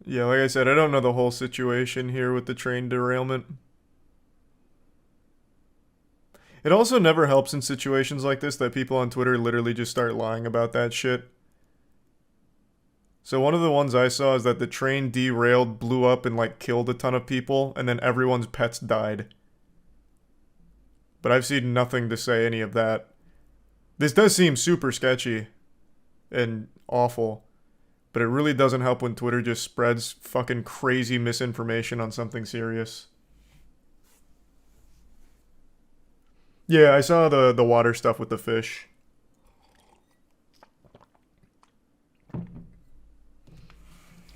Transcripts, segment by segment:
Yeah, like I said, I don't know the whole situation here with the train derailment. It also never helps in situations like this that people on Twitter literally just start lying about that shit. So one of the ones I saw is that the train derailed, blew up, and like killed a ton of people, and then everyone's pets died. But I've seen nothing to say any of that. This does seem super sketchy and awful, but it really doesn't help when Twitter just spreads fucking crazy misinformation on something serious. Yeah, I saw the water stuff with the fish.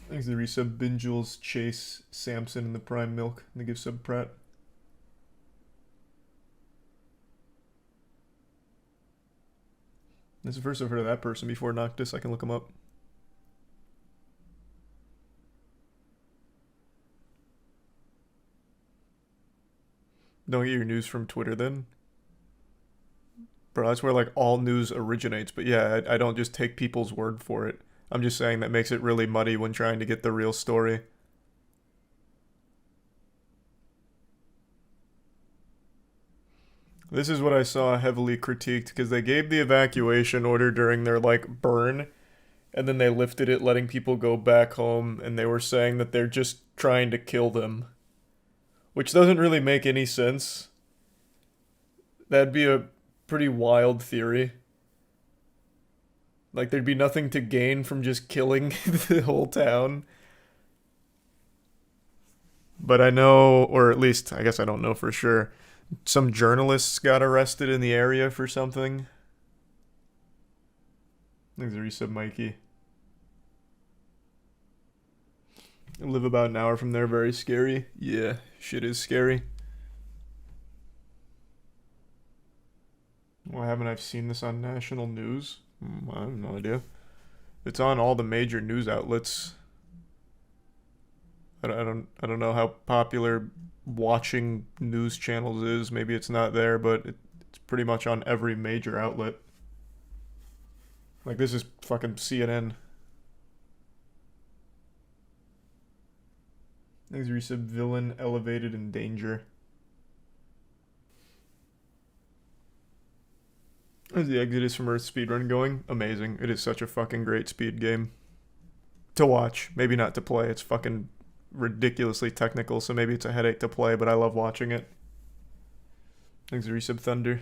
Thanks to the resub Binjules, Chase, Samson, and the Prime Milk. And they give sub Pratt. This is the first I've heard of that person before Noctis. I can look him up. Don't get your news from Twitter then. Bro, that's where like all news originates. But yeah, I don't just take people's word for it. I'm just saying that makes it really muddy when trying to get the real story. This is what I saw heavily critiqued because they gave the evacuation order during their like burn and then they lifted it letting people go back home and they were saying that they're just trying to kill them. Which doesn't really make any sense. That'd be a pretty wild theory. Like there'd be nothing to gain from just killing the whole town. But I know, or at least I guess I don't know for sure, some journalists got arrested in the area for something. Thanks for resub, Mikey. I live about an hour from there, very scary. Yeah, shit is scary. Why haven't I seen this on national news? I have no idea. It's on all the major news outlets. I don't know how popular watching news channels is. Maybe it's not there, but it's pretty much on every major outlet. Like this is fucking CNN. Things resub villain elevated in danger. How's the Exodus from Earth speedrun going? Amazing. It is such a fucking great speed game. To watch, maybe not to play. It's fucking ridiculously technical, so maybe it's a headache to play, but I love watching it. Thanks for resub Thunder.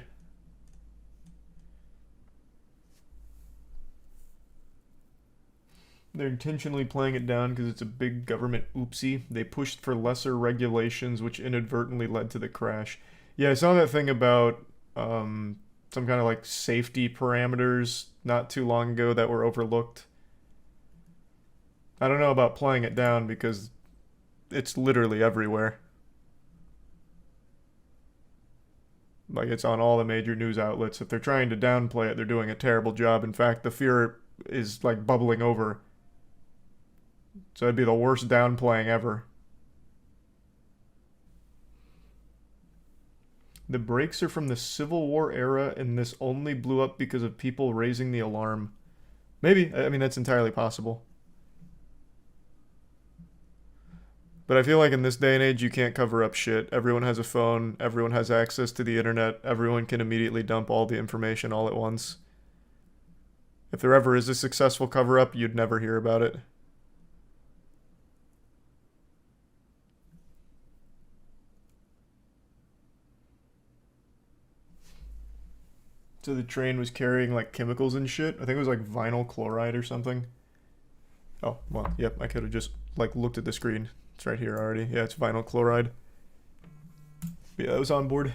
They're intentionally playing it down because it's a big government oopsie. They pushed for lesser regulations, which inadvertently led to the crash. Yeah, I saw that thing about some kind of like safety parameters not too long ago that were overlooked. I don't know about playing it down because it's literally everywhere. Like it's on all the major news outlets. If they're trying to downplay it, they're doing a terrible job. In fact, the fear is like bubbling over. So it'd be the worst downplaying ever. The brakes are from the Civil War era, and this only blew up because of people raising the alarm. Maybe. I mean, that's entirely possible. But I feel like in this day and age, you can't cover up shit. Everyone has a phone. Everyone has access to the internet. Everyone can immediately dump all the information all at once. If there ever is a successful cover-up, you'd never hear about it. So the train was carrying like chemicals and shit. I think it was like vinyl chloride or something. Oh, well, yep, I could have just like looked at the screen. It's right here already. Yeah, it's vinyl chloride. Yeah, that was on board.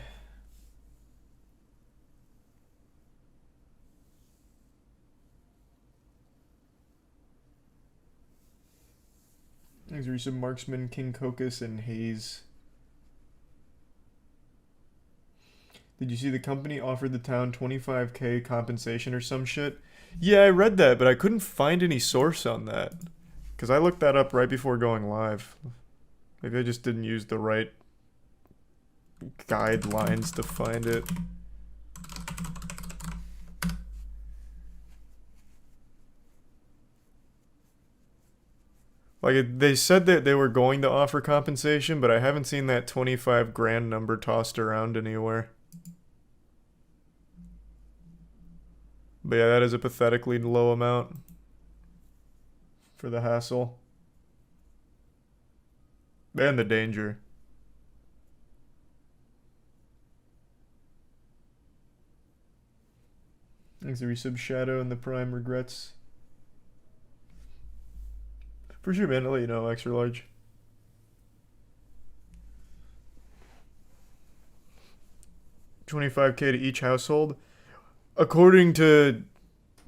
There's recent Marksman, King Cocos, and Hayes. Did you see the company offered the town 25K compensation or some shit? Yeah, I read that, but I couldn't find any source on that. Because I looked that up right before going live. Maybe I just didn't use the right guidelines to find it. They said that they were going to offer compensation, but I haven't seen that 25 grand number tossed around anywhere. But yeah, that is a pathetically low amount for the hassle. And the danger. Thanks to Resub Shadow and the Prime Regrets. For sure, man. I'll let you know, extra large. $25K to each household. According to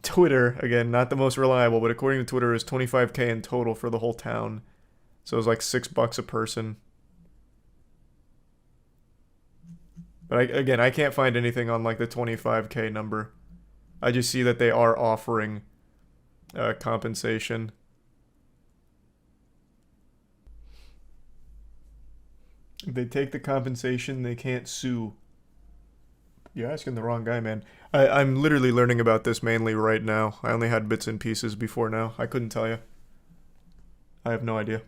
Twitter, again, not the most reliable, but according to Twitter, is $25K in total for the whole town. So it was like $6 a person. But I can't find anything on like the 25K number. I just see that they are offering compensation. If they take the compensation, they can't sue. You're asking the wrong guy, man. I'm literally learning about this mainly right now. I only had bits and pieces before now. I couldn't tell you. I have no idea.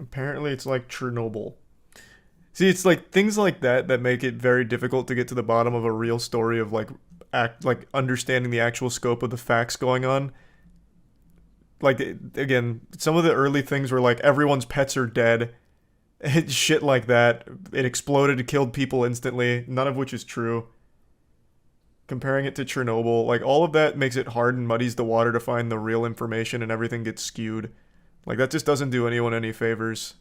Apparently it's like Chernobyl. See, it's like things like that that make it very difficult to get to the bottom of a real story of like understanding the actual scope of the facts going on. Like, again, some of the early things were like everyone's pets are dead. Shit like that. It exploded, it killed people instantly, none of which is true. Comparing it to Chernobyl, like all of that makes it hard and muddies the water to find the real information and everything gets skewed. Like that just doesn't do anyone any favors.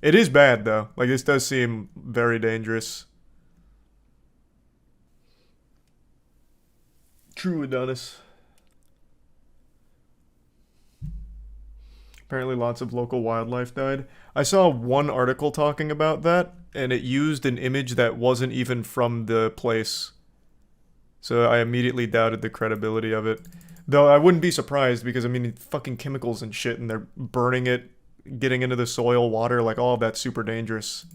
It is bad though. Like this does seem very dangerous. True, Adonis. Apparently lots of local wildlife died. I saw one article talking about that, and it used an image that wasn't even from the place. So I immediately doubted the credibility of it. Though I wouldn't be surprised because, I mean, fucking chemicals and shit, and they're burning it, getting into the soil, water, like all of that's super dangerous.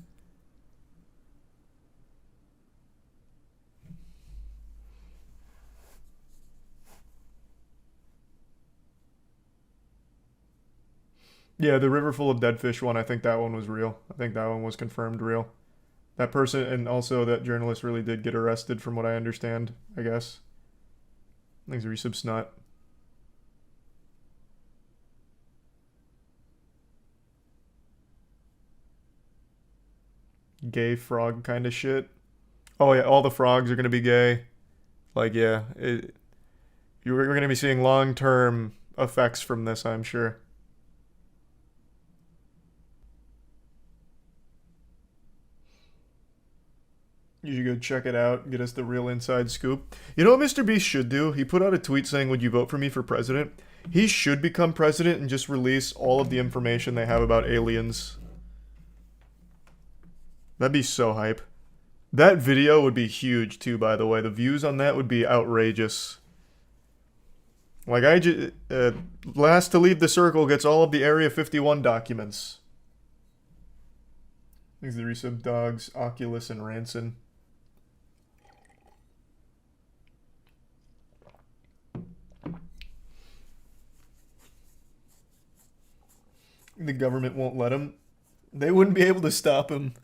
Yeah, the river full of dead fish one, I think that one was real. I think that one was confirmed real. That person, and also that journalist really did get arrested from what I understand, I guess. Thanks, Resub Snot. Gay frog kind of shit. Oh yeah, all the frogs are gonna be gay. Like yeah, you're gonna be seeing long-term effects from this, I'm sure. You should go check it out, get us the real inside scoop. You know what Mr. Beast should do? He put out a tweet saying, "Would you vote for me for president?" He should become president and just release all of the information they have about aliens. That'd be so hype. That video would be huge too, by the way. The views on that would be outrageous. Like last to leave the circle gets all of the Area 51 documents. These are the resub dogs, Oculus and Ranson. The government won't let him. They wouldn't be able to stop him.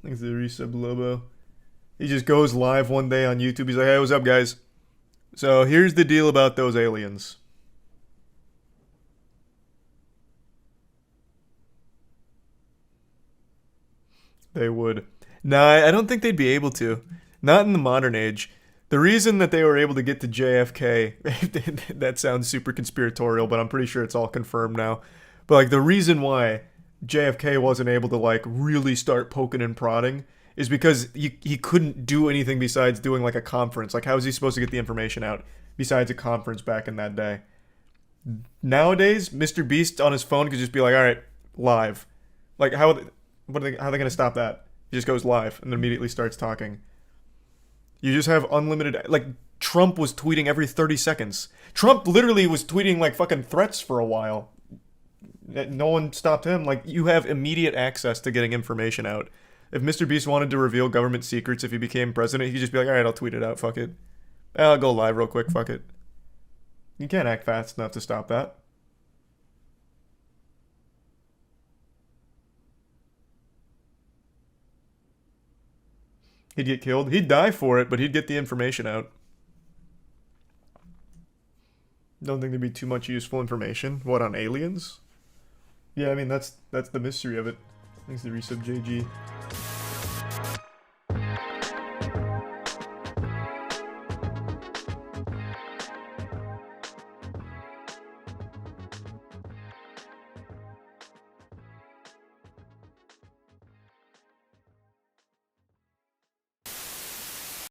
Thanks to the resub Lobo. He just goes live one day on YouTube. He's like, hey, what's up, guys? So here's the deal about those aliens. They would. Nah, I don't think they'd be able to. Not in the modern age. The reason that they were able to get to JFK, that sounds super conspiratorial, but I'm pretty sure it's all confirmed now. But like the reason why JFK wasn't able to like really start poking and prodding is because he couldn't do anything besides doing like a conference. Like how was he supposed to get the information out besides a conference back in that day? Nowadays, Mr. Beast on his phone could just be like, all right, live. Like how are they going to stop that? He just goes live and then immediately starts talking. You just have unlimited, like, Trump was tweeting every 30 seconds. Trump literally was tweeting, like, fucking threats for a while. No one stopped him. Like, you have immediate access to getting information out. If Mr. Beast wanted to reveal government secrets if he became president, he could just be like, alright, I'll tweet it out, fuck it. I'll go live real quick, fuck it. You can't act fast enough to stop that. He'd get killed. He'd die for it, but he'd get the information out. Don't think there'd be too much useful information. What, on aliens? Yeah, I mean, that's the mystery of it. Thanks to Resub JG.